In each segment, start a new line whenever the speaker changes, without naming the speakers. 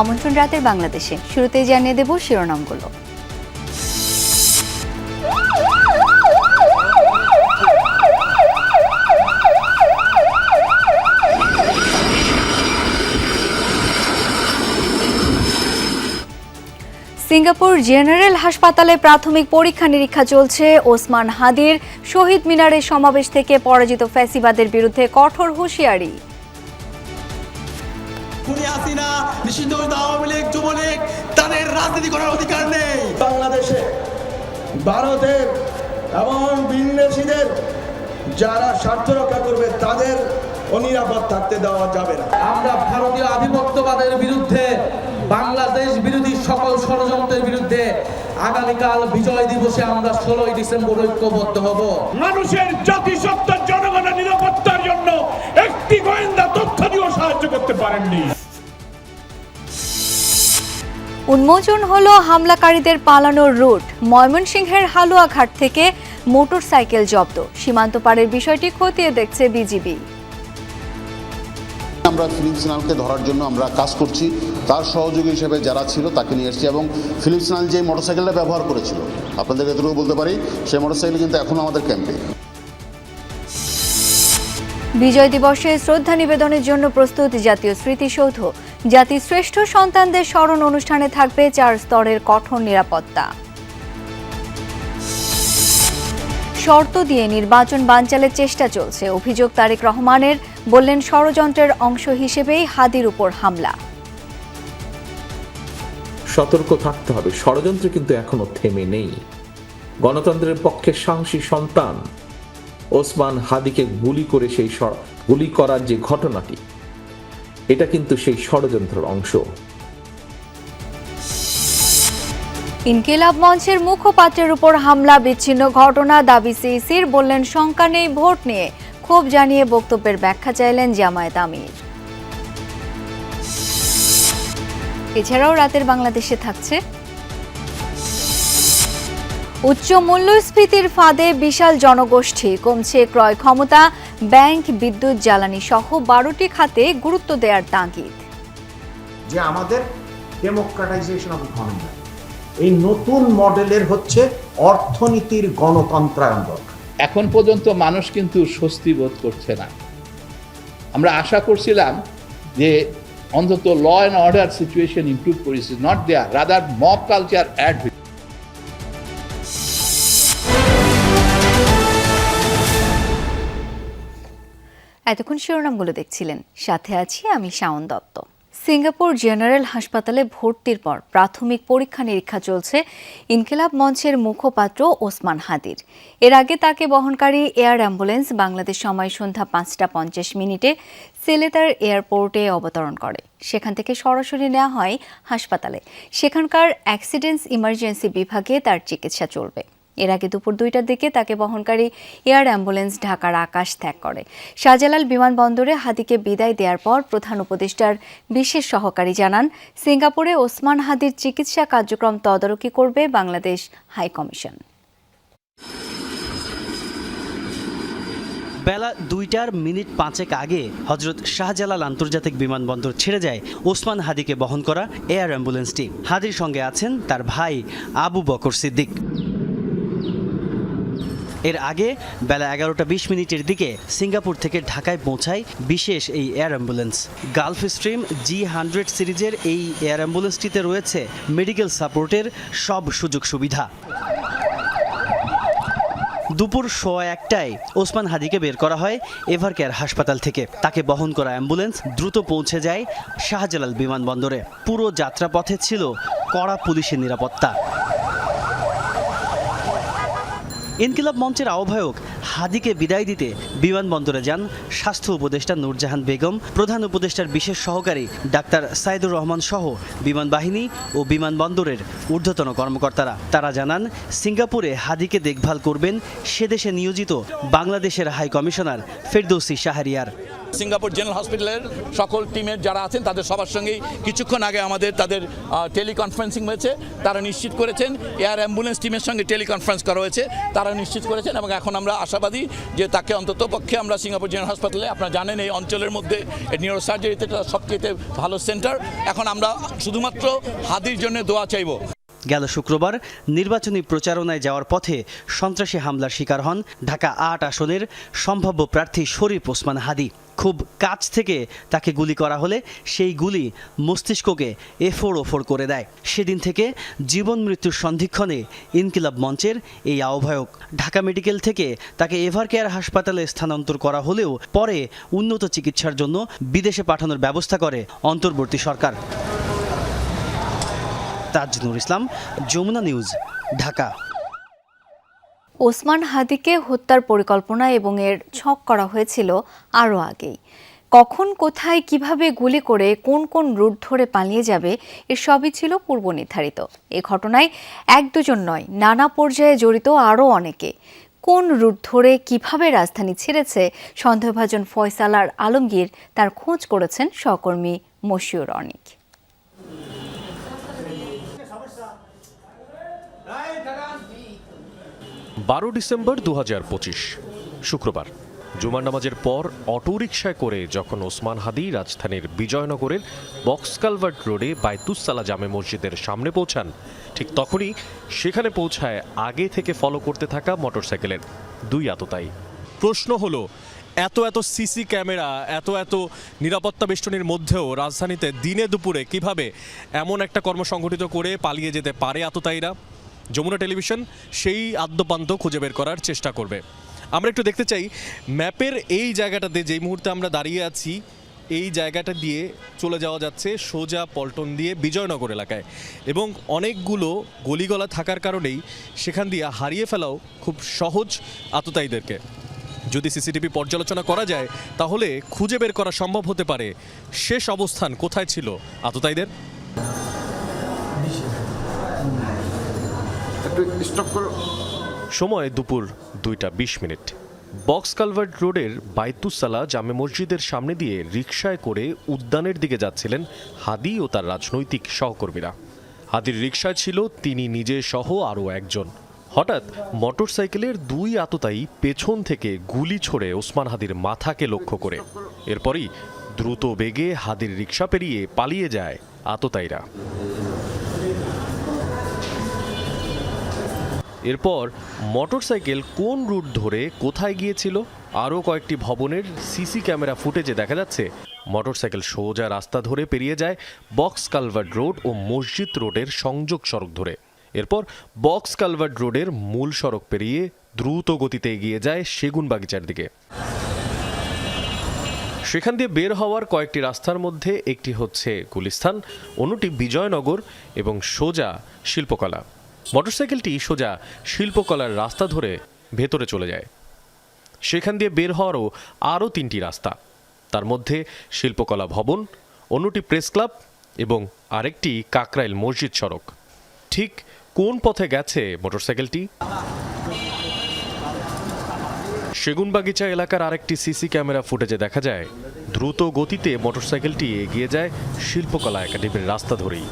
আমন্ত্রণ রাতের বাংলাদেশে। শুরুতেই জানিয়ে দেব শিরোনামগুলো। সিঙ্গাপুর জেনারেল হাসপাতালে প্রাথমিক পরীক্ষা নিরীক্ষা চলছে। ওসমান হাদির শহীদ মিনারের সমাবেশ থেকে পরাজিত ফ্যাসিবাদের বিরুদ্ধে কঠোর হুঁশিয়ারি।
তাদের রাজনীতি করার অধিকার নেই। বাংলাদেশে ভারতের এবং বিদেশিদের যারা স্বার্থ রক্ষা করবে তাদের অনিরাপদ থাকতে দেওয়া যাবে না।
আমরা ভারতীয় আধিপত্যবাদের বিরুদ্ধে, বাংলাদেশ বিরোধী সকল ষড়যন্ত্রের বিরুদ্ধে আগামীকাল বিজয় দিবসে আমরা 16 ডিসেম্বর ঐক্যবদ্ধ হব।
মানুষের জাতিসত্তার জনগণের নিরাপত্তার জন্য একটি গোয়েন্দা তথ্য দিয়েও সাহায্য করতে পারেননি।
উন্মোচন হলো হামলাকারীদের পালানোর রুট। ময়মনসিংহের হালুয়াঘাট থেকে মোটরসাইকেল জব্দ। সীমান্ত পারের বিষয়টি খতিয়ে দেখছে বিজিবি।
আমরা ফিলিপ সিনালকে ধরার জন্য আমরা কাজ করছি। তার সহযোগী হিসেবে যারা ছিল তাকে নিয়ে এসেছি এবং ফিলিপ সিনাল যে মোটরসাইকেলটা ব্যবহার করেছিল, আপনাদের এতটুকু বলতে পারি, সেই মোটরসাইকেল কিন্তু এখনও আমাদের ক্যাম্পে।
বিজয় দিবসে শ্রদ্ধা নিবেদনের জন্য প্রস্তুত জাতীয় স্মৃতিসৌধ। জাতির শ্রেষ্ঠ সন্তানদের স্মরণ অনুষ্ঠানে থাকবে 4 স্তরের কঠোর নিরাপত্তা। শর্ত দিয়ে নির্বাচন বানচালের চেষ্টা চলছে। অভিযোগ তারেক রহমানের, বললেন ষড়যন্ত্রের অংশ হিসেবেই হাদির উপর হামলা।
সতর্ক থাকতে হবে, ষড়যন্ত্র কিন্তু এখনো থেমে নেই। গণতন্ত্রের পক্ষে সাহসী সন্তান ওসমান হাদিকে গুলি করার যে ঘটনাটি, এটা কিন্তু সেই ষড়যন্ত্রের অংশ।
ইনকিলাব মঞ্চের মুখপাত্রের উপর হামলা বিচ্ছিন্ন ঘটনা, দাবি সিইসির, বললেন শঙ্কা নেই ভোট নিয়ে। ক্ষোভ জানিয়ে বক্তব্যের ব্যাখ্যা চাইলেন জামায়াত আমির। এছাড়াও রাতের বাংলাদেশে থাকছে উচ্চ মূল্যস্ফীতির ফাঁদে বিশাল জনগোষ্ঠী, কমছে ক্রয় ক্ষমতা, ব্যাংক, বিদ্যুৎ, জ্বালানি সহ 12টি খাতে গুরুত্ব দেওয়ার তাগিদ।
যে আমাদের ডেমোক্রেটাইজেশন অফ ইকোনমি, এই নতুন মডেলের হচ্ছে অর্থনীতির গণতন্ত্রায়ন দরকার।
এখন পর্যন্ত মানুষ কিন্তু স্বস্তি বোধ করছে না। আমরা আশা করছিলাম যে অন্তত law and order situation improve করেছে, not there, rather mob culture add.
এতক্ষণ শিরোনামগুলো দেখছিলেন, সাথে আছি আমি শাওন দত্ত। সিঙ্গাপুর জেনারেল হাসপাতালে ভর্তির পর প্রাথমিক পরীক্ষা নিরীক্ষা চলছে ইনকিলাব মঞ্চের মুখপাত্র ওসমান হাদির। এর আগে তাকে বহনকারী এয়ার অ্যাম্বুলেন্স বাংলাদেশ সময় সন্ধ্যা 5:50 সিলেটার এয়ারপোর্টে অবতরণ করে। সেখান থেকে সরাসরি নেওয়া হয় হাসপাতালে। সেখানকার অ্যাক্সিডেন্টস ইমার্জেন্সি বিভাগে তার চিকিৎসা চলবে। এর আগে দুপুর 2টার দিকে তাকে বহনকারী এয়ার অ্যাম্বুলেন্স ঢাকার আকাশ ত্যাগ করে। শাহজালাল বিমানবন্দরে হাদিকে বিদায় দেওয়ার পর প্রধান উপদেষ্টার বিশেষ সহকারী জানান, সিঙ্গাপুরে ওসমান হাদির চিকিৎসা কার্যক্রম তদারকি করবে বাংলাদেশ হাইকমিশন।
বেলা 2:05 আগে হজরত শাহজালাল আন্তর্জাতিক বিমানবন্দর ছেড়ে যায় ওসমান হাদিকে বহন করা এয়ার অ্যাম্বুলেন্সটি। হাদির সঙ্গে আছেন তার ভাই আবু বকর সিদ্দিক। এর আগে বেলা 11:20 দিকে সিঙ্গাপুর থেকে ঢাকায় পৌঁছায় বিশেষ এই air ambulance. Gulf stream G100 সিরিজের এই এয়ার অ্যাম্বুলেন্সটিতে রয়েছে মেডিকেল সাপোর্টের সব সুযোগ সুবিধা। দুপুর 1:15টায় ওসমান হাদিকে বের করা হয় এভারকেয়ার হাসপাতাল থেকে। তাকে বহন করা অ্যাম্বুলেন্স দ্রুত পৌঁছে যায় শাহজালাল বিমানবন্দরে। পুরো যাত্রাপথে ছিল কড়া পুলিশের নিরাপত্তা। ইনকিলাব মঞ্চের আহ্বায়ক হাদিকে বিদায় দিতে বিমানবন্দরে যান স্বাস্থ্য উপদেষ্টা নূরজাহান বেগম, প্রধান উপদেষ্টার বিশেষ সহকারী ডাক্তার সাইদুর রহমান সহ বিমান বাহিনী ও বিমানবন্দরের ঊর্ধ্বতন কর্মকর্তারা। তারা জানান, সিঙ্গাপুরে হাদিকে দেখভাল করবেন সেদেশে নিয়োজিত বাংলাদেশের high commissioner Ferdousi Shahriar.
Singapore general হসপিটালের সকল টিমের যারা আছেন তাদের সবার সঙ্গেই কিছুক্ষণ আগে আমাদের তাদের টেলিকনফারেন্সিং হয়েছে। তারা নিশ্চিত করেছেন, এয়ার অ্যাম্বুলেন্স টিমের সঙ্গে টেলিকনফারেন্স করা হয়েছে, তারা নিশ্চিত করেছেন এবং এখন আমরা আশাবাদী যে তাকে অন্তত পক্ষে আমরা সিঙ্গাপুর জেনারেল হাসপাতালে, আপনারা জানেন এই অঞ্চলের মধ্যে নিউরোসার্জারিতে সবচেয়ে ভালো সেন্টার, এখন আমরা শুধুমাত্র হাদির জন্য দোয়া চাইব।
গেল শুক্রবার নির্বাচনী প্রচারণায় যাওয়ার পথে সন্ত্রাসী হামলার শিকার হন ঢাকা ৮ আসনের সম্ভাব্য প্রার্থী শরীফ ওসমান হাদি। খুব কাছ থেকে তাকে গুলি করা হলে সেই গুলি মস্তিষ্ককে এফোড় করে দেয়। সেদিন থেকে জীবন মৃত্যুর সন্ধিক্ষণে ইনকিলাব মঞ্চের এই আহ্বায়ক। ঢাকা মেডিকেল থেকে তাকে এভারকেয়ার হাসপাতালে স্থানান্তর করা হলেও পরে উন্নত চিকিৎসার জন্য বিদেশে পাঠানোর ব্যবস্থা করে অন্তর্বর্তী সরকার। তাজনুর ইসলাম, যমুনা নিউজ, ঢাকা।
ওসমান হাদিকে হত্যার পরিকল্পনা এবং এর ছক করা হয়েছিল আরও আগেই। কখন, কোথায়, কিভাবে গুলি করে কোন কোন রুট ধরে পালিয়ে যাবে এর সবই ছিল পূর্ব নির্ধারিত। এ ঘটনায় এক দুজন নয়, নানা পর্যায়ে জড়িত আরও অনেকে। কোন রুট ধরে কিভাবে রাজধানী ছেড়েছে সন্দেহভাজন ফয়সাল আলমগীর, তার খোঁজ করেছেন সহকর্মী মশিউর অনিক।
12 ডিসেম্বর 2025 শুক্রবার জুমার নামাজের পর অটোরিকশায় করে যখন ওসমান হাদি রাজধানীর বিজয়নগরের বক্স কালভার্ট রোডে বাইতুস-সালা জামে মসজিদের সামনে পৌঁছান, ঠিক তখনই সেখানে পৌঁছায় আগে থেকে ফলো করতে থাকা মোটরসাইকেলের দুই আততায়ী।
প্রশ্ন হলো, এত সিসি ক্যামেরা, এত নিরাপত্তা বেষ্টনীর মধ্যেও রাজধানীতে দিনে দুপুরে কিভাবে এমন একটা কর্মসংগঠিত করে পালিয়ে যেতে পারে আততায়ীরা? যমুনা টেলিভিশন সেই আদ্যপান্ত খুঁজে বের করার চেষ্টা করবে। আমরা একটু দেখতে চাই ম্যাপের এই জায়গাটাতে, যেই মুহূর্তে আমরা দাঁড়িয়ে আছি, এই জায়গাটা দিয়ে চলে যাওয়া যাচ্ছে সোজা পল্টন দিয়ে বিজয়নগর এলাকায়, এবং অনেকগুলো গলিগলা থাকার কারণেই সেখান দিয়ে হারিয়ে ফেলাও খুব সহজ আততায়ীদেরকে। যদি সিসিটিভি পর্যালোচনা করা যায় তাহলে খুঁজে বের করা সম্ভব হতে পারে শেষ অবস্থান কোথায় ছিল আততায়ীদের।
সময় দুপুর 2:20। বক্স কালভার্ট রোডের বাইতুস-সালা জামে মসজিদের সামনে দিয়ে রিকশায় করে উদ্যানের দিকে যাচ্ছিলেন হাদি ও তার রাজনৈতিক সহকর্মীরা। হাদির রিকশায় ছিল তিনি নিজে সহ আরও একজন। হঠাৎ মোটরসাইকেলের দুই আততায়ী পেছন থেকে গুলি ছোড়ে ওসমান হাদির মাথাকে লক্ষ্য করে। এরপরই দ্রুত বেগে হাদির রিকশা পেরিয়ে পালিয়ে যায় আততায়ীরা। এরপর মোটরসাইকেল কোন রুট ধরে কোথায় গিয়েছিল? আরও কয়েকটি ভবনের সিসি ক্যামেরা ফুটেজে দেখা যাচ্ছে মোটরসাইকেল সোজা রাস্তা ধরে পেরিয়ে যায় বক্স কালভার্ট রোড ও মসজিদ রোডের সংযোগ সড়ক ধরে। এরপর বক্স কালভার্ট রোডের মূল সড়ক পেরিয়ে দ্রুত গতিতে এগিয়ে যায় সেগুনবাগিচার দিকে। সেখান দিয়ে বের হওয়ার কয়েকটি রাস্তার মধ্যে একটি হচ্ছে গুলিস্তান, অন্যটি বিজয়নগর এবং সোজা শিল্পকলা। মোটরসাইকেলটি সোজা শিল্পকলার রাস্তা ধরে ভেতরে চলে যায়। সেখান দিয়ে বের হওয়ারও আরও 3টি রাস্তা, তার মধ্যে শিল্পকলা ভবন, অন্যটি প্রেস ক্লাব এবং আরেকটি কাকরাইল মসজিদ সড়ক। ঠিক কোন পথে গেছে মোটরসাইকেলটি? সেগুনবাগিচা এলাকার আরেকটি সিসি ক্যামেরা ফুটেজে দেখা যায় দ্রুত গতিতে মোটরসাইকেলটি এগিয়ে যায় শিল্পকলা একাডেমির রাস্তা ধরেই।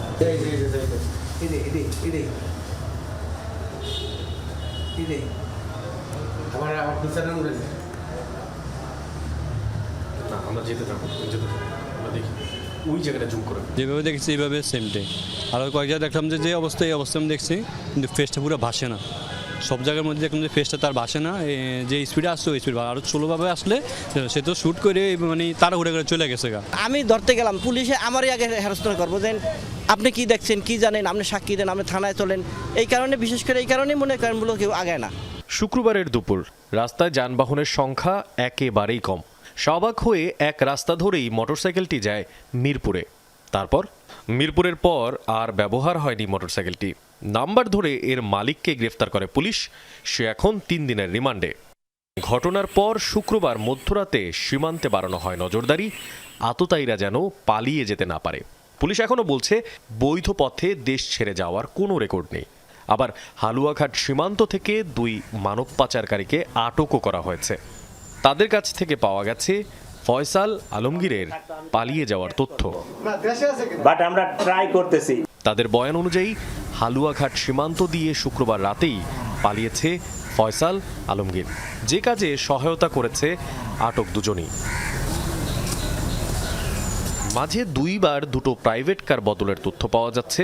যেভাবে দেখছি এইভাবে সেম ডে, আর কয়েক জায়গায় দেখলাম যে অবস্থা, এই অবস্থা আমি দেখছি, কিন্তু ফেসটা পুরো ভাসে না। সব জায়গার মধ্যে দেখলাম যে ফেসটা তার ভাসে না, যে স্পিডে আসছে ওই স্পিড আরও স্লোভাবে আসলে সে তো শ্যুট করে মানে তারা উড়ে করে চলে গেছে।
আমি ধরতে গেলাম, পুলিশে আমারই আগে হেরস্ত করবো যে আপনি কি দেখছেন, কি জানেন, আপনি সাক্ষী দেন, আপনি থানায় চলেন। এই কারণে, বিশেষ করে এই কারণেই মনে করেন মূলত কেউ আগায় না।
শুক্রবারের দুপুর রাস্তায় যানবাহনের সংখ্যা একেবারেই কম। স্বাভাবিক হয়ে এক রাস্তা ধরেই মোটরসাইকেলটি যায় মিরপুরে। তারপর মিরপুরের পর আর ব্যবহার হয়নি মোটরসাইকেলটি। নাম্বার ধরে এর মালিককে গ্রেফতার করে পুলিশ। সে এখন 3 দিনের রিমান্ডে। ঘটনার পর শুক্রবার মধ্যরাতে সীমান্তে বাড়ানো হয় নজরদারি, আততায়ীরা যেন পালিয়ে যেতে না পারে। পুলিশ এখনও বলছে বৈধ পথে দেশ ছেড়ে যাওয়ার কোনো রেকর্ড নেই। আবার হালুয়াঘাট সীমান্ত থেকে 2 মানব পাচারকারীকে আটকও করা হয়েছে। তাদের কাছ থেকে পাওয়া গেছে ফয়সাল আলমগীরের পালিয়ে যাওয়ার তথ্য।
বাট আমরা ট্রাই করতেছি।
তাদের বয়ান অনুযায়ী হালুয়াঘাট সীমান্ত দিয়ে শুক্রবার রাতেই পালিয়েছে ফয়সাল আলমগীর, যে কাজে সহায়তা করেছে আটক দুজনই। মাঝে দুইবার দুটো প্রাইভেট কার বদলের তথ্য পাওয়া যাচ্ছে,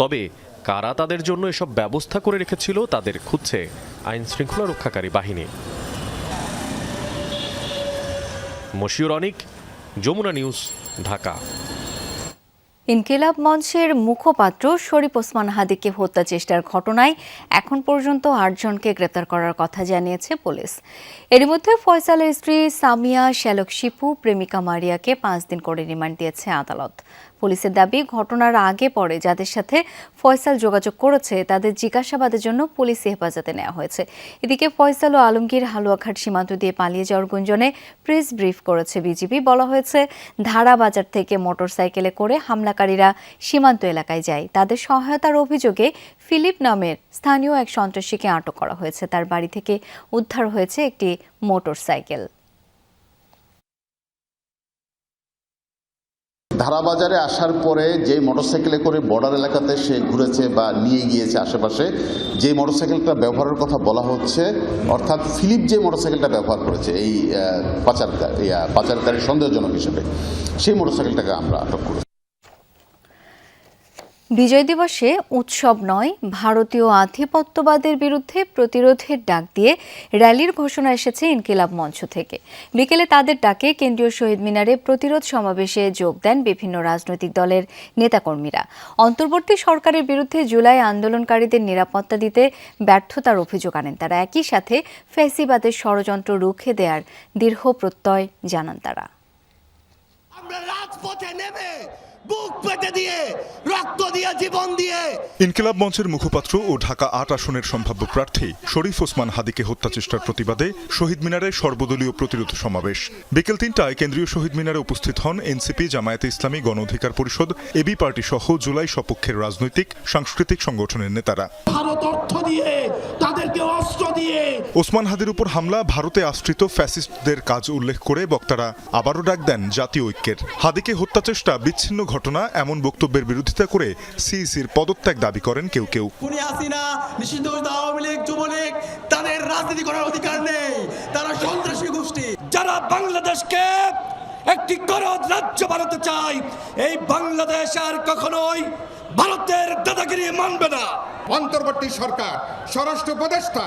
তবে কারা তাদের জন্য এসব ব্যবস্থা করে রেখেছিল তাদের খুঁজছে আইন শৃঙ্খলা রক্ষাকারী বাহিনী। মশিউর অনিক, যমুনা নিউজ, ঢাকা।
ইনকিলাব মঞ্চের মুখপাত্র শরীফ ওসমান হাদিকে হত্যা চেষ্টার ঘটনায় এখন পর্যন্ত 8 জনকে গ্রেপ্তার করার কথা জানিয়েছে পুলিশ। এর মধ্যে ফয়সালের স্ত্রী সামিয়া, শ্যালক শিপু, প্রেমিকা মারিয়াকে 5 দিন করে রিমান্ড দিয়েছে আদালত। পুলিশের দাবি, ঘটনার আগে পরে যাদের সাথে ফয়সাল যোগাযোগ করেছে তাদের জিজ্ঞাসাবাদের জন্য পুলিশি হেফাজতে নেওয়া হয়েছে। এদিকে ফয়সাল ও আলমগীর হালুয়াঘাট সীমান্ত দিয়ে পালিয়ে যাওয়ার গুঞ্জনে প্রেস ব্রিফ করেছে বিজিবি। বলা হয়েছে, ধারা বাজার থেকে মোটরসাইকেলে করে হামলাকারীরা সীমান্ত এলাকায় যায়। তাদের সহায়তার অভিযোগে ফিলিপ নামের স্থানীয় এক সন্ত্রাসীকে আটক করা হয়েছে। তার বাড়ি থেকে উদ্ধার হয়েছে একটি মোটরসাইকেল।
ধারাবাজারে আসার পরে যে মোটরসাইকেলে করে বর্ডার এলাকাতে সে ঘুরেছে বা নিয়ে গিয়েছে আশেপাশে, যে মোটরসাইকেলটা ব্যবহারের কথা বলা হচ্ছে, অর্থাৎ ফিলিপ যে মোটরসাইকেলটা ব্যবহার করেছে এই পাচারকারী সন্দেহজনক হিসেবে, সেই মোটরসাইকেলটাকে আমরা আটক করেছি।
বিজয় দিবসে উৎসব নয়, ভারতীয় আধিপত্যবাদের বিরুদ্ধে প্রতিরোধের ডাক দিয়ে র্যালির ঘোষণা এসেছে ইনকিলাব মঞ্চ থেকে। বিকেলে তাদের ডাকে কেন্দ্রীয় শহীদ মিনারে প্রতিরোধ সমাবেশে যোগ দেন বিভিন্ন রাজনৈতিক দলের নেতাকর্মীরা। অন্তর্বর্তী সরকারের বিরুদ্ধে জুলাই আন্দোলনকারীদের নিরাপত্তা দিতে ব্যর্থতার অভিযোগ আনেন তারা। একই সাথে ফ্যাসিবাদের ষড়যন্ত্র রুখে দেওয়ার দৃঢ় প্রত্যয় জানান তারা।
আমরা রাজপথে নেমে বুক পেতে দিয়ে রক্ত দিয়ে জীবন দিয়ে
ইনকিলাব মঞ্চের মুখপাত্র ও ঢাকা 8 আসনের সম্ভাব্য প্রার্থী শরীফ ওসমান হাদিকে হত্যা চেষ্টার প্রতিবাদে শহীদ মিনারে সর্বদলীয় প্রতিরোধ সমাবেশ। বিকেল 3টায় কেন্দ্রীয় শহীদ মিনারে উপস্থিত হন এনসিপি, জামায়াতে ইসলামী, গণ অধিকার পরিষদ, এবি পার্টি সহ জুলাই সপক্ষের রাজনৈতিক সাংস্কৃতিক সংগঠনের নেতারা।
ভারত অর্থ দিয়ে, তাদেরকে অস্ত্র দিয়ে
ওসমান হাদির উপর হামলা ভারতে আশ্রিত ফ্যাসিস্টদের কাজ উল্লেখ করে বক্তারা আবারও ডাক দেন জাতীয় ঐক্যের। হাদিকে হত্যা চেষ্টা বিচ্ছিন্ন ঘটনা এমন বক্তব্যের বিরোধিতা করে সিইসির পদত্যাগ দাবি করেন কেউ কেউ।
খুনি হাসিনা, নিষিদ্ধ আওয়ামী লীগ, যুবলীগ, তাদের রাজনীতি করার অধিকার নেই। তারা সন্ত্রাসী গোষ্ঠী। যারা বাংলাদেশকে একটি করদ রাজ্য বানাতে চায়, এই বাংলাদেশ আর কখনোই ভারতের দাদাগিরি মানবে না।
অন্তর্বর্তী সরকার, স্বরাষ্ট্র উপদেষ্টা,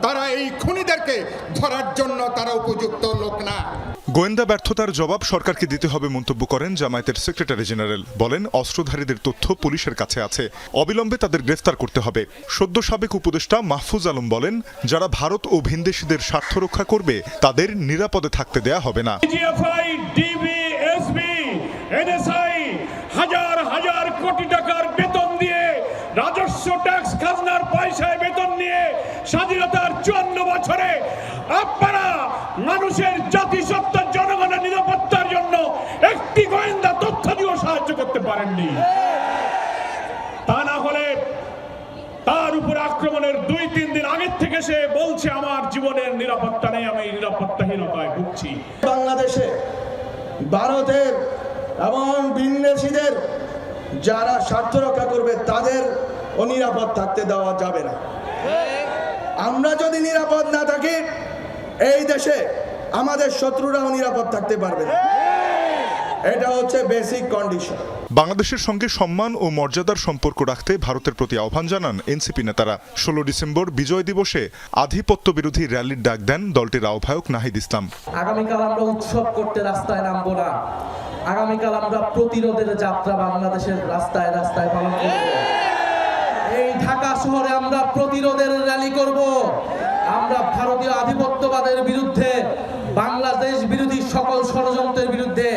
তারা এই খুনিদেরকে ধরার জন্য তারা উপযুক্ত লোক না।
গোয়েন্দা ব্যর্থতার জবাব সরকারকে দিতে হবে মন্তব্য করেন জামায়াতের সেক্রেটারি জেনারেল। বলেন, অস্ত্রধারীদের তথ্য পুলিশের কাছে আছে, অবিলম্বে তাদের গ্রেফতার করতে হবে। সদ্য সাবেক উপদেষ্টা মাহফুজ আলম বলেন, যারা ভারত ও ভিনদেশীদের স্বার্থ রক্ষা করবে তাদের নিরাপদে থাকতে দেয়া হবে না।
হাজার হাজার কোটি টাকার বেতন দিয়ে, রাজস্ব ট্যাক্স খাজনার পয়সায় বেতন নিয়ে স্বাধীনতার 54 বছরে আপনারা মানুষের জাতিসত্তার জনগণের নিরাপত্তার জন্য একটি গোয়েন্দা তথ্য দিয়েও সাহায্য করতে পারেননি। তা না হলে তার উপর আক্রমণের 2-3 দিন আগের থেকে সে বলছে, আমার জীবনের নিরাপত্তা নেই, আমি নিরাপত্তাহীনতায় ভুগছি।
বাংলাদেশে ভারতের এবং বিদেশিদের যারা স্বার্থ রক্ষা করবে তাদের অনিরাপদ থাকতে দেওয়া যাবে না। আমরা যদি নিরাপদ না থাকি, এই দেশে আমাদের শত্রুরাও নিরাপদ থাকতে পারবে না। এটা হচ্ছে বেসিক কন্ডিশন।
বাংলাদেশের সঙ্গে সম্মান ও মর্যাদার সম্পর্ক রাখতে ভারতের প্রতি আহ্বান জানান এনসিপি নেতারা। 16 ডিসেম্বর বিজয় দিবসে আধিপত্য বিরোধী র্যালির ডাক দেন দলটির আহ্বায়ক নাহিদ ইসলাম।
আগামীকাল আমরা উৎসব করতে রাস্তায় নামবো না, আগামীকাল আমরা প্রতিরোধের যাত্রা বাংলাদেশের রাস্তায় রাস্তায় পালন করব। এই ঢাকা শহরে আমরা প্রতিরোধের র্যালি করব। আমরা ভারতীয় আধিপত্যবাদের বিরুদ্ধে, বাংলাদেশ বিরোধী সকল ষড়যন্ত্রের বিরুদ্ধে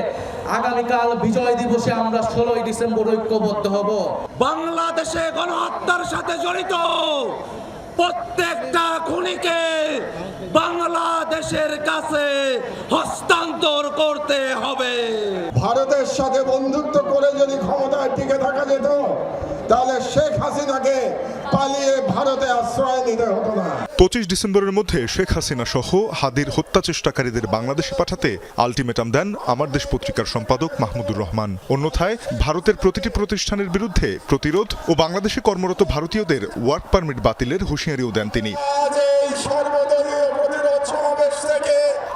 আগামীকাল বিজয় দিবসে আমরা 16 ডিসেম্বর ঐক্যবদ্ধ হব।
বাংলাদেশে গণহত্যার সাথে জড়িত প্রত্যেকটা খুনিকে বাংলাদেশের কাছে হস্তান্তর করতে হবে।
ভারতের সাথে বন্ধুত্ব করে যদি ক্ষমতায় টিকে থাকা যেত,
তাহলে শেখ হাসিনাকে পালিয়ে ভারতে আশ্রয় নিতে হতো না।
25 ডিসেম্বরের মধ্যে শেখ হাসিনা সহ হাদির হত্যা চেষ্টাকারীদের বাংলাদেশে পাঠাতে আলটিমেটাম দেন আমার দেশ পত্রিকার সম্পাদক মাহমুদুর রহমান। অন্যথায় ভারতের প্রতিটি প্রতিষ্ঠানের বিরুদ্ধে প্রতিরোধ ও বাংলাদেশে কর্মরত ভারতীয়দের ওয়ার্ক পারমিট বাতিলের হুঁশিয়ারিও দেন তিনি।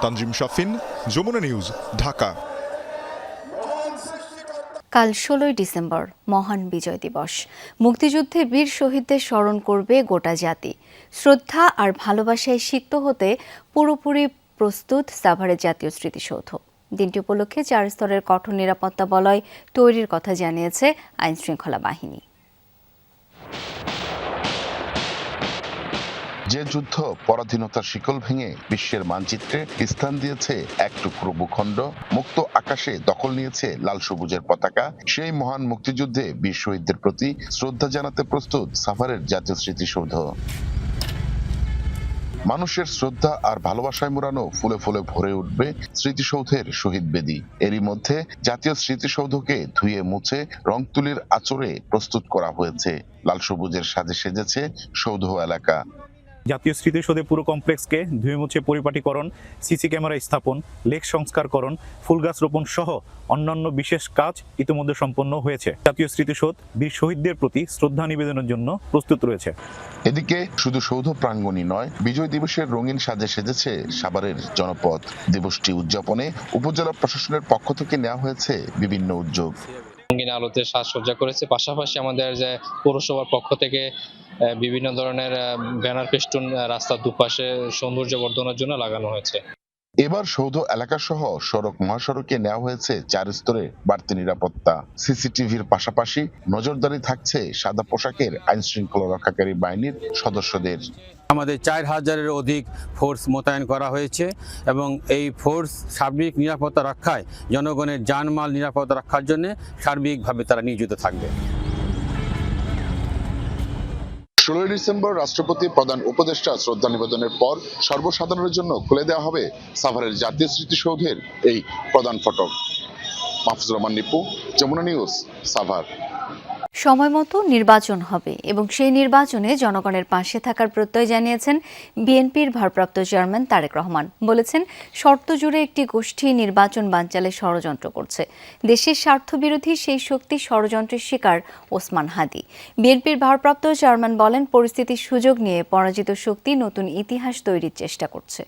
তানজিম শাফিন, যমুনা নিউজ, ঢাকা।
কাল 16 ডিসেম্বর মহান বিজয় দিবস। মুক্তিযুদ্ধে বীর শহীদদের স্মরণ করবে গোটা জাতি। শ্রদ্ধা আর ভালোবাসায় সিক্ত হতে পুরোপুরি প্রস্তুত সাভারের জাতীয় স্মৃতিসৌধ। দিনটি উপলক্ষে 4 স্তরের কঠোর নিরাপত্তা বলয় তৈরির কথা জানিয়েছে আইনশৃঙ্খলা বাহিনী।
যে যুদ্ধ পরাধীনতার শিকল ভেঙে বিশ্বের মানচিত্রে স্থান দিয়েছে এক টুকরো ভূখণ্ড, মুক্ত আকাশে দখল নিয়েছে লাল সবুজের পতাকা, সেই মহান মুক্তিযুদ্ধে বীর শহীদদের প্রতি শ্রদ্ধা জানাতে প্রস্তুত সাভারের জাতীয় স্মৃতিসৌধ। মানুষের শ্রদ্ধা আর ভালোবাসায় মোড়ানো ফুলে ফুলে ভরে উঠবে স্মৃতিসৌধের শহীদ বেদি। এরই মধ্যে জাতীয় স্মৃতিসৌধকে ধুয়ে মুছে রং তুলির আঁচড়ে প্রস্তুত করা হয়েছে। লাল সবুজের সাজে সেজেছে সৌধ এলাকা।
জাতীয় স্মৃতিসৌধে পুরো কমপ্লেক্সকে ধুয়ে মুছে পরিপাটিকরণ, সিসি ক্যামেরা স্থাপন, লেক সংস্কারকরণ, ফুল গাছ রোপণ সহ অন্যান্য বিশেষ কাজ ইতিমধ্যে সম্পন্ন হয়েছে। জাতীয় স্মৃতিসৌধ বীর শহীদদের প্রতি শ্রদ্ধা নিবেদনের জন্য প্রস্তুত রয়েছে।
এদিকে শুধু সৌধ প্রাঙ্গণই নয়, বিজয় দিবসের রঙিন সাজে সেজেছে সাভারের জনপদ। দিবসটি উদযাপনে উপজেলা প্রশাসনের পক্ষ থেকে নেওয়া হয়েছে বিভিন্ন উদ্যোগ।
রঙিন আলোতে সাজসজ্জা করেছে, পাশাপাশি আমাদের যে পৌরসভার পক্ষ থেকে বিভিন্ন ধরনের ব্যানার ফেস্টুন রাস্তার দুপাশে সৌন্দর্য বর্ধনের জন্য লাগানো হয়েছে।
এবার সৌধ এলাকা সহ সড়ক মহাসড়কে নেওয়া হয়েছে 4 স্তরে বাড়তি নিরাপত্তা। সিসিটিভির পাশাপাশি নজরদারি থাকছে সাদা পোশাকের আইন শৃঙ্খলা রক্ষাকারী বাহিনীর সদস্যদের।
আমাদের 4000-এর অধিক ফোর্স মোতায়েন করা হয়েছে এবং এই ফোর্স সার্বিক নিরাপত্তা রক্ষায়, জনগণের জানমাল নিরাপত্তা রক্ষার জন্য সার্বিকভাবে তারা নিয়োজিত থাকবে।
16 ডিসেম্বর রাষ্ট্রপতি প্রধান উপদেষ্টা শ্রদ্ধা নিবেদনের পর সর্বসাধারণের জন্য খুলে দেওয়া হবে সাভারের জাতীয় স্মৃতিসৌধের এই প্রধান ফটক। মাহফুজুর রহমান নিপু, যমুনা নিউজ, সাভার।
সময় মতো নির্বাচন হবে এবং সেই নির্বাচনে জনগণের পাশে থাকার প্রত্যয় জানিয়েছেন বিএনপির ভারপ্রাপ্ত চেয়ারম্যান তারেক রহমান। বলেছেন, শর্ত জুড়ে একটি গোষ্ঠী নির্বাচন বানচালে ষড়যন্ত্র করছে। দেশের স্বার্থবিরোধী সেই শক্তি ষড়যন্ত্রের শিকার ওসমান হাদি। বিএনপির ভারপ্রাপ্ত চেয়ারম্যান বলেন, পরিস্থিতির সুযোগ নিয়ে পরাজিত শক্তি নতুন ইতিহাস তৈরির চেষ্টা করছে।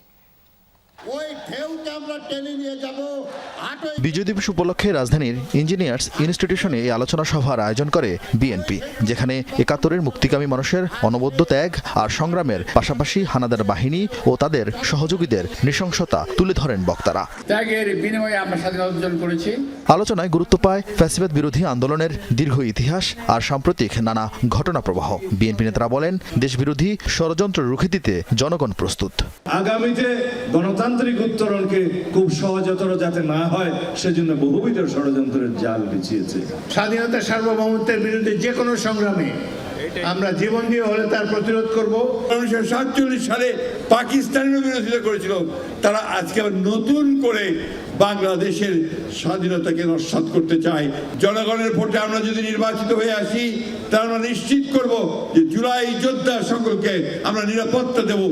বিজয় দিবস উপলক্ষে রাজধানীর ইঞ্জিনিয়ার্স ইনস্টিটিউশনে এই আলোচনা সভার আয়োজন করে বিএনপি, যেখানে 71-এর মুক্তিকামী মানুষের অনবদ্য ত্যাগ আর সংগ্রামের পাশাপাশি হানাদার বাহিনী ও তাদের সহযোগীদের নৃশংসতা তুলে ধরেন বক্তারা।
ত্যাগের বিনিময়ে আমরা স্বাধীনতা অর্জন করেছি।
আলোচনায় গুরুত্ব পায় ফ্যাসিবাদ বিরোধী আন্দোলনের দীর্ঘ ইতিহাস আর সাম্প্রতিক নানা ঘটনা প্রবাহ। বিএনপি নেতারা বলেন, দেশবিরোধী ষড়যন্ত্র রুখে দিতে জনগণ প্রস্তুত।
আগামীতে গণতান্ত্রিক উত্তরণকে খুব সহজতর যাতে না হয় সেজন্য বহুবিধ ষড়যন্ত্রের জাল বিছিয়েছে।
স্বাধীনতা সার্বভৌমত্বের বিরুদ্ধে যে কোনো সংগ্রামে আমরা জীবন দিয়ে হলে তার প্রতিরোধ করব। 1947 সালে পাকিস্তানের বিরোধিতা করেছিল, তারা আজকে নতুন করে বাংলাদেশের স্বাধীনতাকে নস্যাৎ করতে চায়। জনগণের ভোটে আমরা যদি নির্বাচিত হয়ে আসি, তাহলে আমরা নিশ্চিত করব যে জুলাই যোদ্ধা সকলকে আমরা নিরাপত্তা দেব।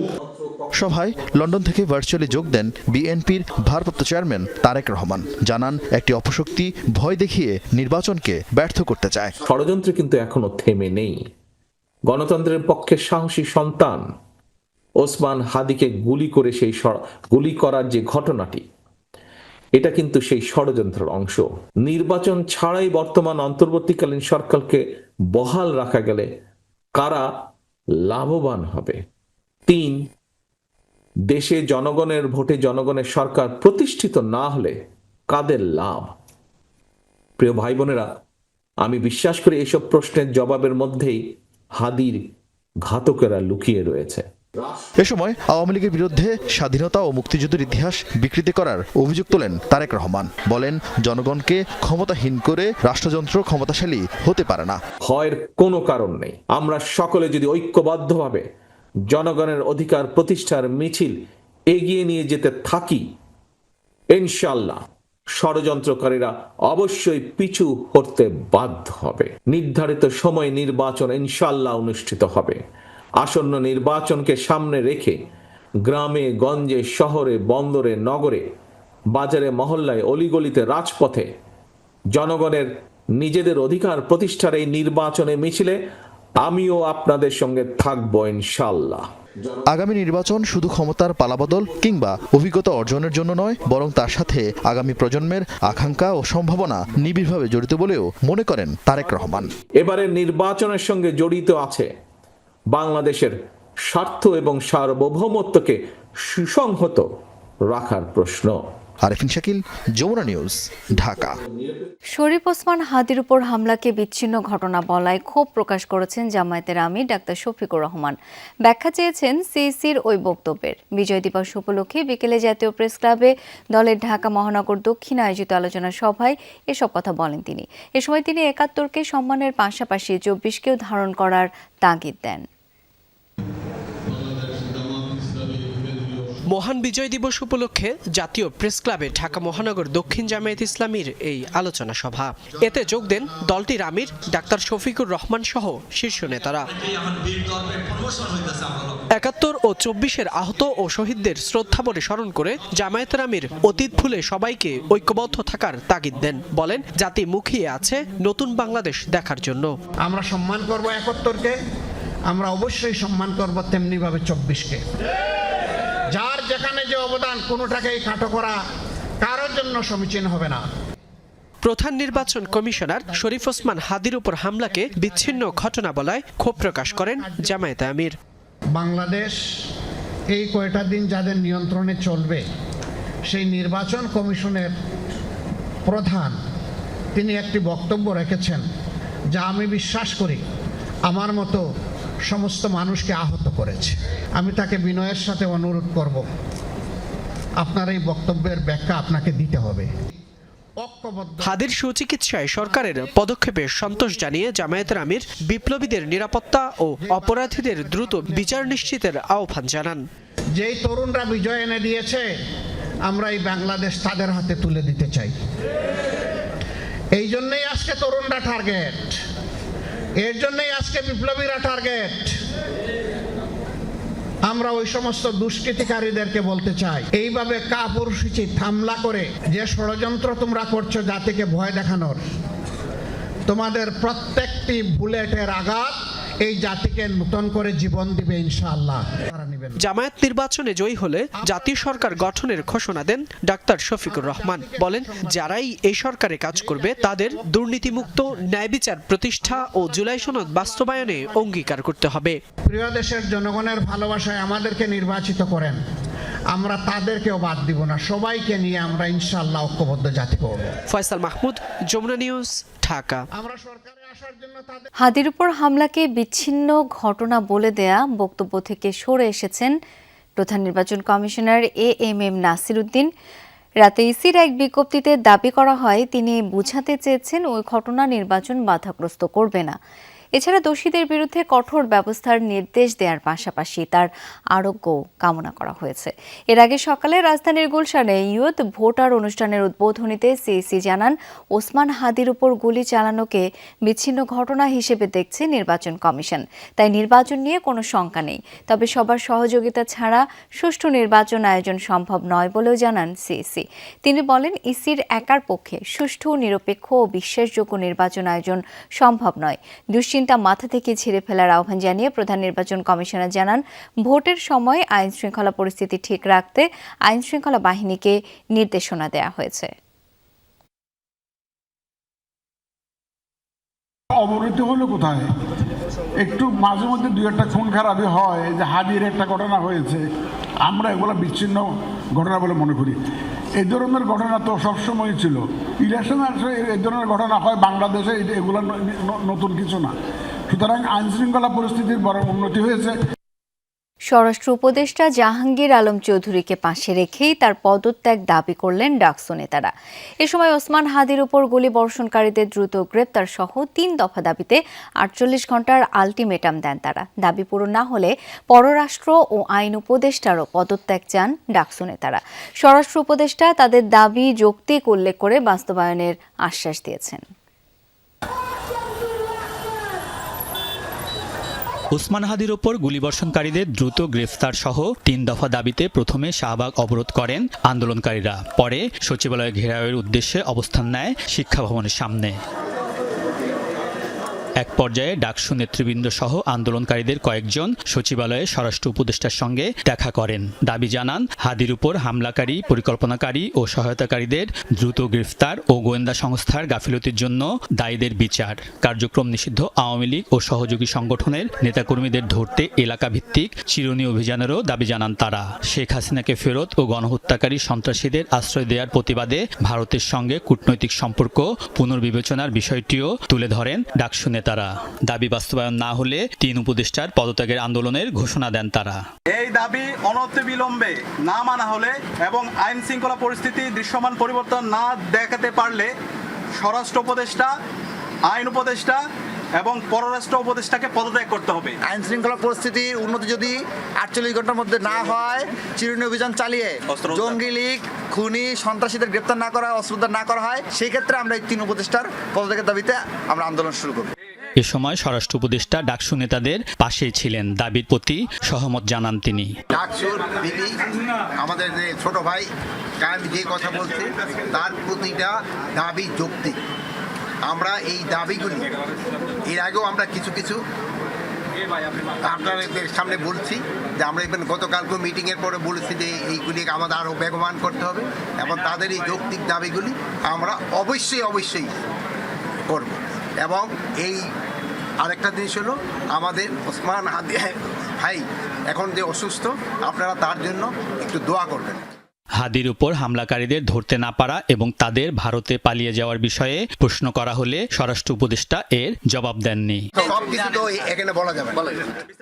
সভায় লন্ডন থেকে ভার্চুয়ালি যোগ দেন বিএনপির ভারপ্রাপ্ত চেয়ারম্যান তারেক রহমান। জানান, একটি অপশক্তি ভয় দেখিয়ে নির্বাচনকে ব্যর্থ করতে চায়।
ষড়যন্ত্র কিন্তু এখনো থেমে নেই। গণতন্ত্রের পক্ষে সাহসী সন্তান ওসমান হাদিকে গুলি করার যে ঘটনাটি, এটা কিন্তু সেই ষড়যন্ত্রের অংশ। নির্বাচন ছাড়াই বর্তমান অন্তর্বর্তীকালীন সরকারকে বহাল রাখা গেলে কারা লাভবান হবে? 3, দেশে জনগণের ভোটে জনগণের সরকার প্রতিষ্ঠিত না হলে কাদের লাভ? প্রিয় ভাই বোনেরা, আমি বিশ্বাস করি এসব প্রশ্নের জবাবের মধ্যেই হাদির ঘাতকেরা লুকিয়ে রয়েছে।
এ সময় আওয়ামী লীগের বিরুদ্ধে স্বাধীনতা ও মুক্তিযুদ্ধের ইতিহাস বিকৃতি করার অভিযোগ তোলেন তারেক রহমান। বলেন, জনগণকে ক্ষমতাহীন করে রাষ্ট্রযন্ত্র ক্ষমতাশালী হতে পারে না।
ভয়ের কোনো কারণ নেই। আমরা সকলে যদি ঐক্যবদ্ধভাবে জনগণের অধিকার প্রতিষ্ঠার মিছিল এগিয়ে নিয়ে যেতে থাকি, ইনশাআল্লাহ ষড়যন্ত্রকারীরা অবশ্যই পিছু হটতে বাধ্য হবে। নির্ধারিত সময়ে নির্বাচন ইনশাল্লাহ অনুষ্ঠিত হবে। আসন্ন নির্বাচনকে সামনে রেখে গ্রামে গঞ্জে শহরে বন্দরে নগরে বাজারে মহল্লায় অলিগলিতে রাজপথে জনগণের নিজেদের অধিকার প্রতিষ্ঠার এই নির্বাচনে মিছিলে আমিও আপনাদের সঙ্গে থাকবো ইনশাল্লাহ।
আগামী নির্বাচন শুধু ক্ষমতার পালাবদল কিংবা অভিজ্ঞতা অর্জনের জন্য নয়, বরং তার সাথে আগামী প্রজন্মের আকাঙ্ক্ষা ও সম্ভাবনা নিবিড়ভাবে জড়িত বলেও মনে করেন তারেক রহমান।
এবারের নির্বাচনের সঙ্গে জড়িত আছে বাংলাদেশের স্বার্থ এবং সার্বভৌমত্বকে সুসংহত রাখার প্রশ্ন।
আরেফিন শাকিল, যমুনা নিউজ, ঢাকা।
শরীফ ওসমান হাদির উপর হামলাকে বিচ্ছিন্ন ঘটনা বলায় ক্ষোভ প্রকাশ করেছেন জামায়াতের আমির ডাক্তার শফিকুর রহমান। ব্যাখ্যা চেয়েছেন সিইসির ওই বক্তব্যের। বিজয় দিবস উপলক্ষে বিকেলে জাতীয় প্রেস ক্লাবে দলের ঢাকা মহানগর দক্ষিণ আয়োজিত আলোচনা সভায় এসব কথা বলেন তিনি। এ সময় তিনি ৭১কে সম্মানের পাশাপাশি ২৪কেও ধারণ করার তাগিদ দেন।
মহান বিজয় দিবস উপলক্ষে জাতীয় প্রেস ক্লাবে ঢাকা মহানগর দক্ষিণ জামায়াত ইসলামীর এই আলোচনা সভা। এতে যোগ দেন দলটির আমির ডাক্তার শফিকুর রহমান সহ শীর্ষ নেতারা। ৭১ ও ২৪-এর আহত ও শহীদদের শ্রদ্ধাভরে স্মরণ করে জামায়াতের আমির অতীত ভুলে সবাইকে ঐক্যবদ্ধ থাকার তাগিদ দেন। বলেন, জাতি মুখিয়ে আছে নতুন বাংলাদেশ দেখার জন্য।
আমরা সম্মান করব ৭১কে, আমরা অবশ্যই সম্মান করব তেমনিভাবে ২৪কে। যার যেখানে যে অবদান, কোনোটাকেই খাটো করা কারোর জন্য সমীচীন হবে না।
প্রধান নির্বাচন কমিশনার শরীফ ওসমান হাদির উপর হামলাকে বিচ্ছিন্ন ঘটনা বলায় ক্ষোভ প্রকাশ করেন জামায়াতে আমির।
বাংলাদেশ এই কয়টা দিন যাদের নিয়ন্ত্রণে চলবে, সেই নির্বাচন কমিশনের প্রধান তিনি একটি বক্তব্য রেখেছেন, যা আমি বিশ্বাস করি আমার মতো সমস্ত মানুষকে আহত করেছে। আমি তাকে বিনয়ের সাথে অনুরোধ করব, আপনার এই বক্তব্যের ব্যাখ্যা আপনাকে দিতে হবে।
হাদির সুচিকিৎসায় সরকারের পদক্ষেপে সন্তোষ জানিয়ে জামায়াতের আমির বিপ্লবীদের নিরাপত্তা ও অপরাধীদের দ্রুত বিচার নিশ্চিতের আহ্বান জানান।
যেই তরুণরা বিজয় এনে দিয়েছে, আমরা এই বাংলাদেশ তাদের হাতে তুলে দিতে চাই। এই জন্যই আজকে তরুণরা টার্গেট, এর জন্যই আজকে বিপ্লবীরা টার্গেট। আমরা ওই সমস্ত দুষ্কৃতিকারীদেরকে বলতে চাই, এইভাবে কাপুরুষোচিত হামলা করে যে ষড়যন্ত্র তোমরা করছো জাতিকে ভয় দেখানোর, তোমাদের প্রত্যেকটি বুলেটের আঘাত এই জাতিকে নতুন করে জীবন দিবে ইনশাআল্লাহ।
জামায়াত নির্বাচনে জয়ী হলে জাতীয় সরকার গঠনের ঘোষণা দেন ডাক্তার শফিকুর রহমান। বলেন, যারাই এই সরকারে কাজ করবে তাদের দুর্নীতিমুক্ত ন্যায় বিচার প্রতিষ্ঠা ও জুলাই সনদ বাস্তবায়নে অঙ্গীকার করতে হবে।
প্রিয় দেশের জনগণের ভালোবাসায় আমাদেরকে নির্বাচিত করেন, আমরা তাদেরকেও বাদ দিব না। সবাইকে নিয়ে আমরা ইনশাআল্লাহ ঐক্যবদ্ধ জাতি করব।
ফয়সাল মাহমুদ, যমুনা নিউজ, ঢাকা।
হাদির উপর হামলাকে বিচ্ছিন্ন ঘটনা বলে দেয়া বক্তব্য থেকে সরে এসেছেন প্রধান নির্বাচন কমিশনার AMM নাসির উদ্দিন। রাতে ইসির এক বিজ্ঞপ্তিতে দাবি করা হয়, তিনি বুঝাতে চেয়েছেন ওই ঘটনা নির্বাচন বাধাগ্রস্ত করবে না। এছাড়া দোষীদের বিরুদ্ধে কঠোর ব্যবস্থার নির্দেশ দেওয়ার পাশাপাশি তার আরোগ্য কামনা করা হয়েছে। এর আগে সকালে রাজধানীর গুলশানে ইয়ুথ ভোটার অনুষ্ঠানের উদ্বোধনীতে সিইসি জানান, ওসমান হাদির উপর গুলি চালানোকে বিচ্ছিন্ন ঘটনা হিসেবে দেখছে নির্বাচন কমিশন। তাই নির্বাচন নিয়ে কোনো শঙ্কা নেই, তবে সবার সহযোগিতা ছাড়া সুষ্ঠু নির্বাচন আয়োজন সম্ভব নয় বলেও জানান সিইসি। তিনি বলেন, ইসির একার পক্ষে সুষ্ঠু, নিরপেক্ষ ও বিশ্বাসযোগ্য নির্বাচন আয়োজন সম্ভব নয়। চিন্তা মাথা থেকে ঝেড়ে ফেলার আহ্বান জানিয়ে প্রধান নির্বাচন কমিশনার জানান, ভোটের সময় আইন শৃঙ্খলা পরিস্থিতি ঠিক রাখতে আইন শৃঙ্খলা বাহিনীকে নির্দেশনা দেওয়া হয়েছে।
অবনতি হলো কোথায়? একটু মাঝে মধ্যে দুই একটা খুন খারাপি হয়, যে হাদির একটা ঘটনা হয়েছে, আমরা এগুলো বিচ্ছিন্ন ঘটনা বলে মনে করি। এই ধরনের ঘটনা তো সবসময় ছিল। ইলেকশন আসলে এই ধরনের ঘটনা হয় বাংলাদেশে, এগুলো নতুন কিছু না। সুতরাং আইন শৃঙ্খলা পরিস্থিতির বড় উন্নতি হয়েছে।
স্বরাষ্ট্র উপদেষ্টা জাহাঙ্গীর আলম চৌধুরীকে পাশে রেখেই তার পদত্যাগ দাবি করলেন ডাকসু নেতারা। এ সময় ওসমান হাদির উপর গুলিবর্ষণকারীদের দ্রুত গ্রেপ্তার সহ ৩ দফা দাবিতে ৪৮ ঘণ্টার আলটিমেটাম দেন তারা। দাবি পূরণ না হলে পররাষ্ট্র ও আইন উপদেষ্টারও পদত্যাগ চান ডাকসু নেতারা। স্বরাষ্ট্র উপদেষ্টা তাদের দাবি যৌক্তিক উল্লেখ করে বাস্তবায়নের আশ্বাস দিয়েছেন।
ওসমান হাদির ওপর গুলিবর্ষণকারীদের দ্রুত গ্রেফতার সহ ৩ দফা দাবিতে প্রথমে শাহবাগ অবরোধ করেন আন্দোলনকারীরা। পরে সচিবালয় ঘেরাওয়ের উদ্দেশ্যে অবস্থান নেয় শিক্ষা ভবনের সামনে। এক পর্যায়ে ডাকসু নেতৃবৃন্দ সহ আন্দোলনকারীদের কয়েকজন সচিবালয়ে স্বরাষ্ট্র উপদেষ্টার সঙ্গে দেখা করেন। দাবি জানান হাদির উপর হামলাকারী, পরিকল্পনাকারী ও সহায়তাকারীদের দ্রুত গ্রেফতার ও গোয়েন্দা সংস্থার গাফিলতির জন্য দায়ীদের বিচার। কার্যক্রম নিষিদ্ধ আওয়ামী লীগ ও সহযোগী সংগঠনের নেতাকর্মীদের ধরতে এলাকা ভিত্তিক চিরুনি অভিযানেরও দাবি জানান তারা। শেখ হাসিনাকে ফেরত ও গণহত্যাকারী সন্ত্রাসীদের আশ্রয় দেওয়ার প্রতিবাদে ভারতের সঙ্গে কূটনৈতিক সম্পর্ক পুনর্বিবেচনার বিষয়টিও তুলে ধরেন ডাকসু নেতারা। দাবি বাস্তবায়ন না হলে ৩ উপদেষ্টার পদত্যাগের আন্দোলনের ঘোষণা দেন তারা।
এই দাবি অনতিবিলম্বে না মানা হলে এবং আইন শৃঙ্খলা পরিস্থিতি দৃশ্যমান পরিবর্তন না দেখাতে পারলে স্বরাষ্ট্র উপদেষ্টা, আইন উপদেষ্টা এবং পররাষ্ট্র উপদেষ্টাকে পদত্যাগ করতে হবে।
আইন শৃঙ্খলা পরিস্থিতির উন্নতি যদি ৪৮ ঘন্টার মধ্যে না হয়, চিরুনি অভিযান চালিয়ে জঙ্গি লীগ, খুনি, সন্ত্রাসীদের গ্রেপ্তার না করা হয়, অস্ত্রোদ্ধার না করা হয়, সেই ক্ষেত্রে আমরা এই ৩ উপদেষ্টার পদত্যাগের দাবিতে আমরা আন্দোলন শুরু করব।
এ সময় স্বরাষ্ট্র উপদেষ্টা ডাকসু নেতাদের পাশেই ছিলেন। দাবির প্রতি সহমত জানান তিনি।
ডাকসুর বিবি আমাদের যে ছোট ভাই কায়েম যে কথা বলছে তার প্রতিটা দাবি যৌক্তিক। আমরা এই দাবিগুলি এর আগেও আমরা কিছু আপনাদের সামনে বলছি যে আমরা ইভেন গতকালকে মিটিংয়ের পরে বলেছি যে এইগুলি আমাদের আরও বেগবান করতে হবে এবং তাদের এই যৌক্তিক দাবিগুলি আমরা অবশ্যই করব। এবং এই আরেকটা জিনিস হলো আমাদের ওসমান হাদি ভাই এখন যে অসুস্থ, আপনারা তার জন্য একটু দোয়া করবেন।
হাদির উপর হামলাকারীদের ধরতে না পারা এবং তাদের ভারতে পালিয়ে যাওয়ার বিষয়ে প্রশ্ন করা হলে স্বরাষ্ট্র উপদেষ্টা এর জবাব দেননি।
সবকিছু তো এখানে বলা যাবে।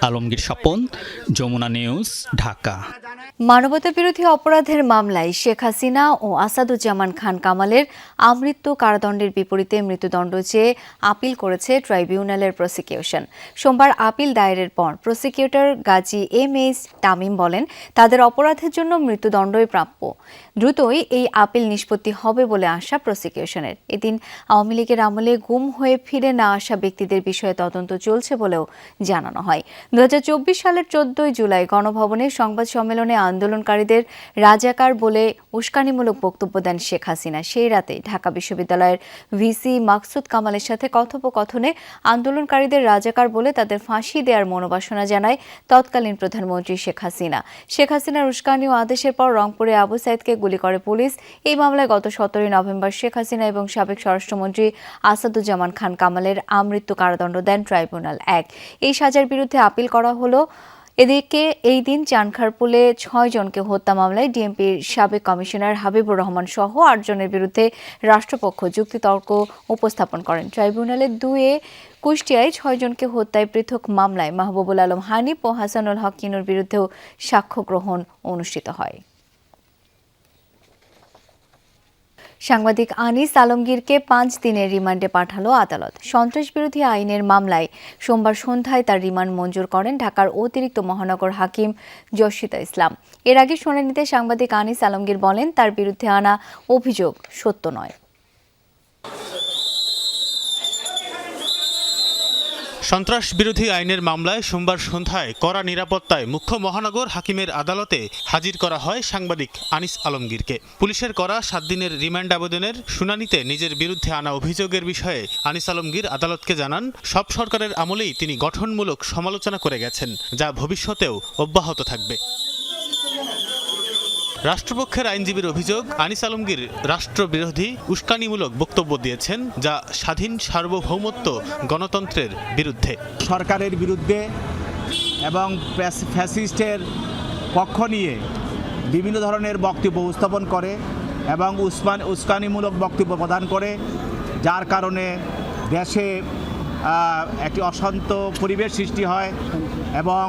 আলমগীর স্বপন, যমুনা নিউজ, ঢাকা।
মানবতা বিরোধী অপরাধের মামলায় শেখ হাসিনা ও আসাদুজ্জামান খান কামালের আমৃত্যু কারাদণ্ডের বিপরীতে মৃত্যুদণ্ড চেয়ে আপিল করেছে ট্রাইব্যুনালের প্রসিকিউশন। সোমবার আপিল দায়েরের পর প্রসিকিউটর গাজী এম.এইচ. তামিম বলেন, তাদের অপরাধের জন্য মৃত্যুদণ্ডই প্রাপ্য। দ্রুতই এই আপিল নিষ্পত্তি হবে বলে আশা প্রসিকিউশনের। এদিন আওয়ামী লীগের আমলে গুম হয়ে ফিরে না আসা ব্যক্তিদের বিষয়ে তদন্ত চলছে বলেও জানানো হয়। 2024 সালের 14 জুলাই গণভবনে সংবাদ সম্মেলনে আন্দোলনকারীদের রাজাকার বলে উস্কানিমূলক বক্তব্য দেন শেখ হাসিনা। সেই রাতে ঢাকা বিশ্ববিদ্যালয়ের ভিসি মাকসুদ কামালের সাথে কথোপকথনে আন্দোলনকারীদের রাজাকার বলে তাদের ফাঁসি দেওয়ার মনোবাসনা জানায় তৎকালীন প্রধানমন্ত্রী শেখ হাসিনা। শেখ হাসিনার উস্কানি ও আদেশের পর রংপুরে আবু সাইদকে গুলি করে পুলিশ। এই মামলায় গত 17 নভেম্বর শেখ হাসিনা এবং সাবেক স্বরাষ্ট্রমন্ত্রী আসাদুজ্জামান খান কামালের আমৃত্যু কারাদণ্ড দেন ট্রাইব্যুনাল 1। এই সাজার বিরুদ্ধে আপিল করা হলো। এদিকে এই দিন চানখারপুলে 6 জনকে হত্যা মামলায় ডিএমপির সাবেক কমিশনার হাবিবুর রহমান সহ 8 জনের বিরুদ্ধে রাষ্ট্রপক্ষ যুক্তিতর্ক উপস্থাপন করেন। ট্রাইব্যুনালের 2-এ কুষ্টিয়ায় 6 জনকে হত্যায় পৃথক মামলায় মাহবুবুল আলম হানিফ ও হাসানুল হক কিনুর বিরুদ্ধেও সাক্ষ্য গ্রহণ অনুষ্ঠিত হয়। সাংবাদিক আনিস আলমগীরকে 5 দিনের রিমান্ডে পাঠালো আদালত। সন্ত্রাস বিরোধী আইনের মামলায় সোমবার সন্ধ্যায় তার রিমান্ড মঞ্জুর করেন ঢাকার অতিরিক্ত মহানগর হাকিম জসিতা ইসলাম। এর আগে শুনানিতে সাংবাদিক আনিস আলমগীর বলেন, তার বিরুদ্ধে আনা অভিযোগ সত্য নয়।
সন্ত্রাস বিরোধী আইনের মামলায় সোমবার সন্ধ্যায় কড়া নিরাপত্তায় মুখ্য মহানগর হাকিমের আদালতে হাজির করা হয় সাংবাদিক আনিস আলমগীরকে। পুলিশের করা 7 দিনের রিমান্ড আবেদনের শুনানিতে নিজের বিরুদ্ধে আনা অভিযোগের বিষয়ে আনিস আলমগীর আদালতকে জানান, সব সরকারের আমলেই তিনি গঠনমূলক সমালোচনা করে গেছেন, যা ভবিষ্যতেও অব্যাহত থাকবে। রাষ্ট্রপক্ষের আইনজীবীর অভিযোগ, আনিস আলমগীর রাষ্ট্রবিরোধী উস্কানিমূলক বক্তব্য দিয়েছেন, যা স্বাধীন সার্বভৌমত্ব গণতন্ত্রের বিরুদ্ধে।
সরকারের বিরুদ্ধে এবং ফ্যাসিস্টের পক্ষ নিয়ে বিভিন্ন ধরনের বক্তব্য উপস্থাপন করে এবং উস্কানিমূলক বক্তব্য প্রদান করে, যার কারণে দেশে একটি অশান্ত পরিবেশ সৃষ্টি হয় এবং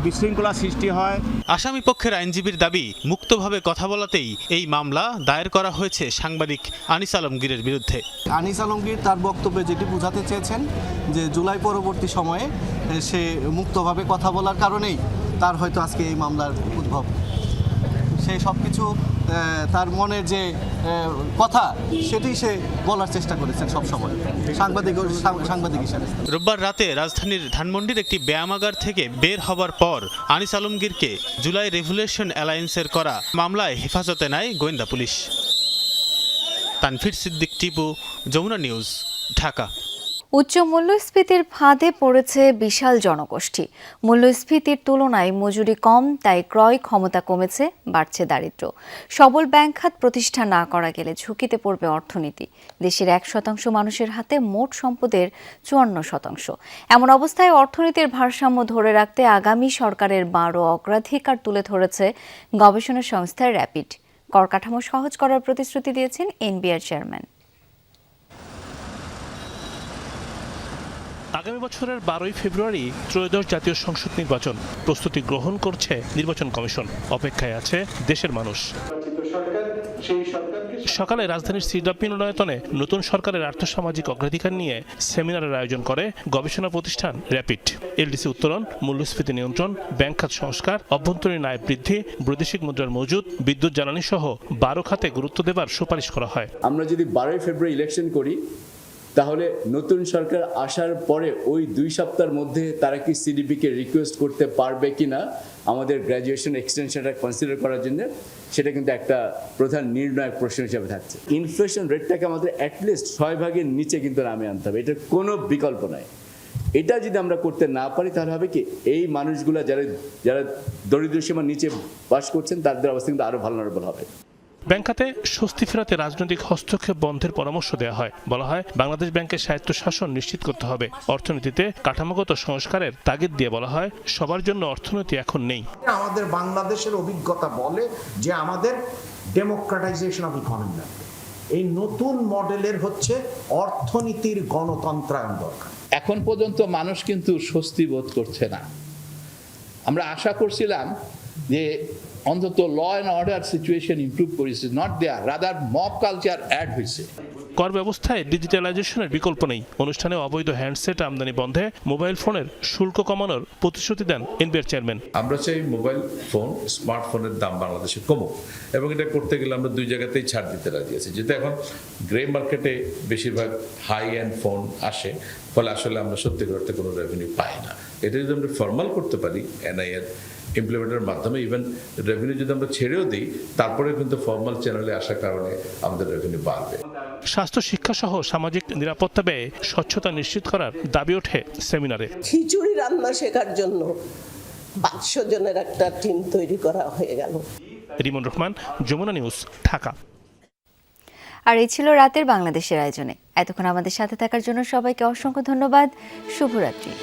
বিশৃঙ্খলা সৃষ্টি হয়।
আসামি পক্ষের আইনজীবীর দাবি, মুক্তভাবে কথা বলাতেই এই মামলা দায়ের করা হয়েছে সাংবাদিক আনিস আলমগীরের বিরুদ্ধে।
আনিস আলমগীর তার বক্তব্যে যেটি বোঝাতে চেয়েছেন যে জুলাই পরবর্তী সময়ে সে মুক্তভাবে কথা বলার কারণেই তার হয়তো আজকে এই মামলার উদ্ভব। সে সব কিছু তার মনের যে কথা সেটি সে বলার চেষ্টা করেছেন সবসময় সাংবাদিক হিসাবে।
রোববার রাতে রাজধানীর ধানমন্ডির একটি ব্যায়ামাগার থেকে বের হবার পর আনিস আলমগীরকে জুলাই রেভলিউশন অ্যালায়েন্সের করা মামলায় হেফাজতে নেয় গোয়েন্দা পুলিশ। তানফির সিদ্দিক টিপু, যমুনা নিউজ, ঢাকা।
উচ্চ মূল্যস্ফীতির ফাঁদে পড়েছে বিশাল জনগোষ্ঠী। মূল্যস্ফীতির তুলনায় মজুরি কম, তাই ক্রয় ক্ষমতা কমেছে, বাড়ছে দারিদ্র্য। সবল ব্যাংক খাত প্রতিষ্ঠা না করা গেলে ঝুঁকিতে পড়বে অর্থনীতি। দেশের 1% মানুষের হাতে মোট সম্পদের 54%। এমন অবস্থায় অর্থনীতির ভারসাম্য ধরে রাখতে আগামী সরকারের 12 অগ্রাধিকার তুলে ধরেছে গবেষণা সংস্থা র্যাপিড। কর কাঠামো সহজ করার প্রতিশ্রুতি দিয়েছেন এনবিআর চেয়ারম্যান।
আগামী বছরের 12ই ফেব্রুয়ারি ত্রয়োদশ জাতীয় সংসদ নির্বাচন প্রস্তুতি গ্রহণ করছে নির্বাচন কমিশন। অপেক্ষায় আছে দেশের মানুষ। সকালে রাজধানীর সিডাপ মিলনায়তনে নতুন সরকারের আর্থসামাজিক অগ্রাধিকার নিয়ে সেমিনারের আয়োজন করে গবেষণা প্রতিষ্ঠান র্যাপিড। এলডিসি উত্তোলন, মূল্যস্ফীতি নিয়ন্ত্রণ, ব্যাংক খাত সংস্কার, অভ্যন্তরীণ আয় বৃদ্ধি, বৈদেশিক মুদ্রার মজুদ, বিদ্যুৎ জ্বালানি সহ 12 খাতে গুরুত্ব দেবার সুপারিশ করা হয়।
আমরা যদি 12ই ফেব্রুয়ারি ইলেকশন করি তাহলে নতুন সরকার আসার পরে ওই 2 সপ্তাহের মধ্যে তারা কি সিডিপিকে রিকোয়েস্ট করতে পারবে কিনা আমাদের গ্র্যাজুয়েশন এক্সটেনশনটা কনসিডার করার জন্য, সেটা কিন্তু একটা প্রধান নির্ণায়ক প্রশ্ন হিসেবে থাকছে। ইনফ্লেশন রেটটাকে আমাদের অ্যাটলিস্ট 6 ভাগের নিচে কিন্তু নামিয়ে আনতে হবে, এটার কোনো বিকল্প নাই। এটা যদি আমরা করতে না পারি তাহলে হবে কি, এই মানুষগুলো যারা দরিদ্র সীমার নিচে বাস করছেন তাদের অবস্থা কিন্তু আরো ভালনারেবল হবে।
ব্যাংক খাতে স্বস্তি ফেরাতে রাজনৈতিক হস্তক্ষেপ বন্ধের পরামর্শ দেওয়া হয়। বলা হয়, বাংলাদেশ ব্যাংকের স্বায়ত্তশাসন নিশ্চিত করতে হবে। অর্থনীতিতে কাঠামোগত সংস্কারের তাগিদ দিয়ে বলা হয়, সবার জন্য অর্থনীতি এখন নেই।
আমাদের বাংলাদেশের অভিজ্ঞতা বলে যে আমাদের ডেমোক্রেটাইজেশন অফ ইকোনমি লাগবে। এই নতুন মডেলের হচ্ছে অর্থনীতির গণতন্ত্রায়ন দরকার।
এখন পর্যন্ত মানুষ কিন্তু স্বস্তি বোধ করছে না। আমরা আশা করছিলাম যে অন্তত law and order situation improve করেছে, not there, rather mob culture add হয়েছে।
কর ব্যবস্থায় ডিজিটালাইজেশনের বিকল্প নেই। অনুষ্ঠানে অবৈধ হ্যান্ডসেট আমদানি বন্ধে, মোবাইল ফোনের শুল্ক কমানোর প্রতিশ্রুতি দেন এনবিআর চেয়ারম্যান।
আমরা চাই মোবাইল ফোন, স্মার্টফোনের দাম বাংলাদেশে কমুক, এবং এটা করতে গেলে আমরা 2 জায়গাতেই ছাড় দিতে রাজি আছি। যেহেতু এখন গ্রে মার্কেটে বেশিরভাগ হাই এন্ড ফোন আসে, ফলে আসলে আমরা সত্যিকার অর্থে কোনো রেভিনিউ পাই না। এটা যদি আমরা ফর্মাল করতে পারি এনআইএর ইমপ্লিমেন্টের মাধ্যমে, ইভেন রেভিনিউ যদি আমরা ছেড়েও দিই তারপরে কিন্তু ফর্মাল চ্যানেলে আসার কারণে আমাদের রেভিনিউ বাড়বে।
স্বাস্থ্য, শিক্ষা সহ সামাজিক নিরাপত্তা ব্যয়ে স্বচ্ছতা নিশ্চিত করার দাবি ওঠে সেমিনারে।
খিচুড়ি রান্না শেখার জন্য 500 জনের একটা টিম তৈরি করা হয়ে গেল।
রিমন রহমান, যমুনা নিউজ, ঢাকা।
আর এই ছিল রাতের বাংলাদেশের আয়োজনে। এতক্ষণ আমাদের সাথে থাকার জন্য সবাইকে অসংখ্য ধন্যবাদ। শুভরাত্রি।